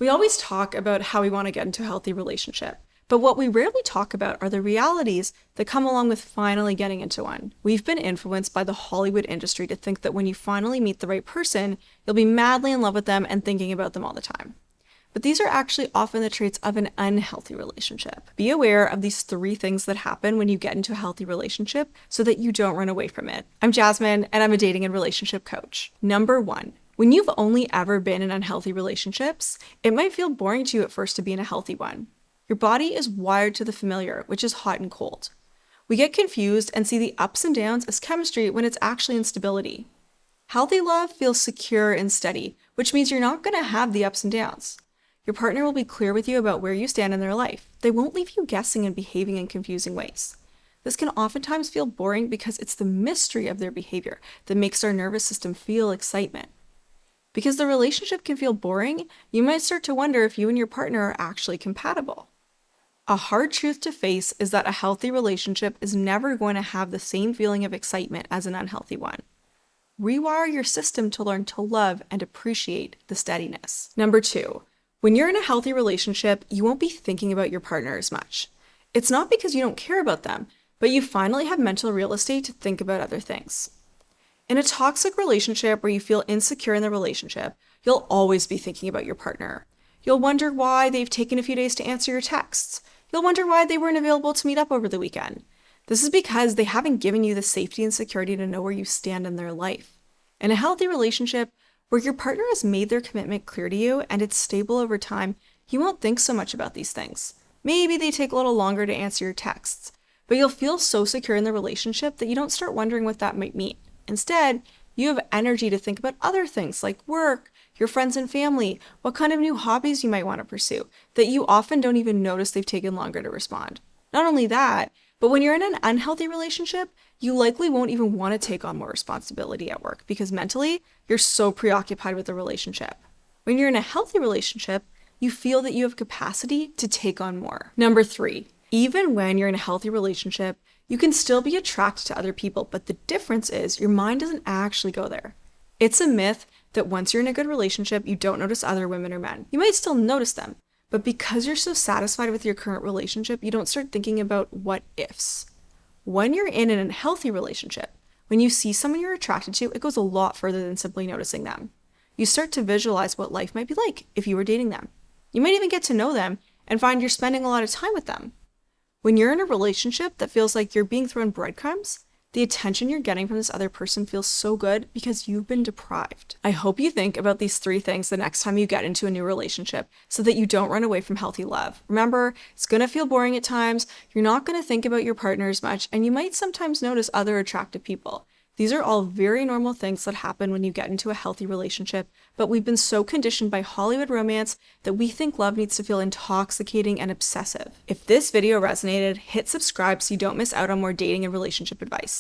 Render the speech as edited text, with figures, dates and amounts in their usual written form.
We always talk about how we want to get into a healthy relationship, but what we rarely talk about are the realities that come along with finally getting into one. We've been influenced by the Hollywood industry to think that when you finally meet the right person, you'll be madly in love with them and thinking about them all the time. But these are actually often the traits of an unhealthy relationship. Be aware of these 3 things that happen when you get into a healthy relationship so that you don't run away from it. I'm Jasmine, and I'm a dating and relationship coach. Number 1. When you've only ever been in unhealthy relationships, it might feel boring to you at first to be in a healthy one. Your body is wired to the familiar, which is hot and cold. We get confused and see the ups and downs as chemistry when it's actually instability. Healthy love feels secure and steady, which means you're not going to have the ups and downs. Your partner will be clear with you about where you stand in their life. They won't leave you guessing and behaving in confusing ways. This can oftentimes feel boring because it's the mystery of their behavior that makes our nervous system feel excitement. Because the relationship can feel boring, you might start to wonder if you and your partner are actually compatible. A hard truth to face is that a healthy relationship is never going to have the same feeling of excitement as an unhealthy one. Rewire your system to learn to love and appreciate the steadiness. Number 2. When you're in a healthy relationship, you won't be thinking about your partner as much. It's not because you don't care about them, but you finally have mental real estate to think about other things. In a toxic relationship where you feel insecure in the relationship, you'll always be thinking about your partner. You'll wonder why they've taken a few days to answer your texts. You'll wonder why they weren't available to meet up over the weekend. This is because they haven't given you the safety and security to know where you stand in their life. In a healthy relationship, where your partner has made their commitment clear to you and it's stable over time, you won't think so much about these things. Maybe they take a little longer to answer your texts, but you'll feel so secure in the relationship that you don't start wondering what that might mean. Instead, you have energy to think about other things like work, your friends and family, what kind of new hobbies you might want to pursue, that you often don't even notice they've taken longer to respond. Not only that, but when you're in an unhealthy relationship, you likely won't even want to take on more responsibility at work because mentally, you're so preoccupied with the relationship. When you're in a healthy relationship, you feel that you have capacity to take on more. Number 3, even when you're in a healthy relationship, you can still be attracted to other people, but the difference is your mind doesn't actually go there. It's a myth that once you're in a good relationship, you don't notice other women or men. You might still notice them, but because you're so satisfied with your current relationship, you don't start thinking about what ifs. When you're in an unhealthy relationship, when you see someone you're attracted to, it goes a lot further than simply noticing them. You start to visualize what life might be like if you were dating them. You might even get to know them and find you're spending a lot of time with them. When you're in a relationship that feels like you're being thrown breadcrumbs, the attention you're getting from this other person feels so good because you've been deprived. I hope you think about these 3 things the next time you get into a new relationship so that you don't run away from healthy love. Remember, it's going to feel boring at times, you're not going to think about your partner as much, and you might sometimes notice other attractive people. These are all very normal things that happen when you get into a healthy relationship, but we've been so conditioned by Hollywood romance that we think love needs to feel intoxicating and obsessive. If this video resonated, hit subscribe so you don't miss out on more dating and relationship advice.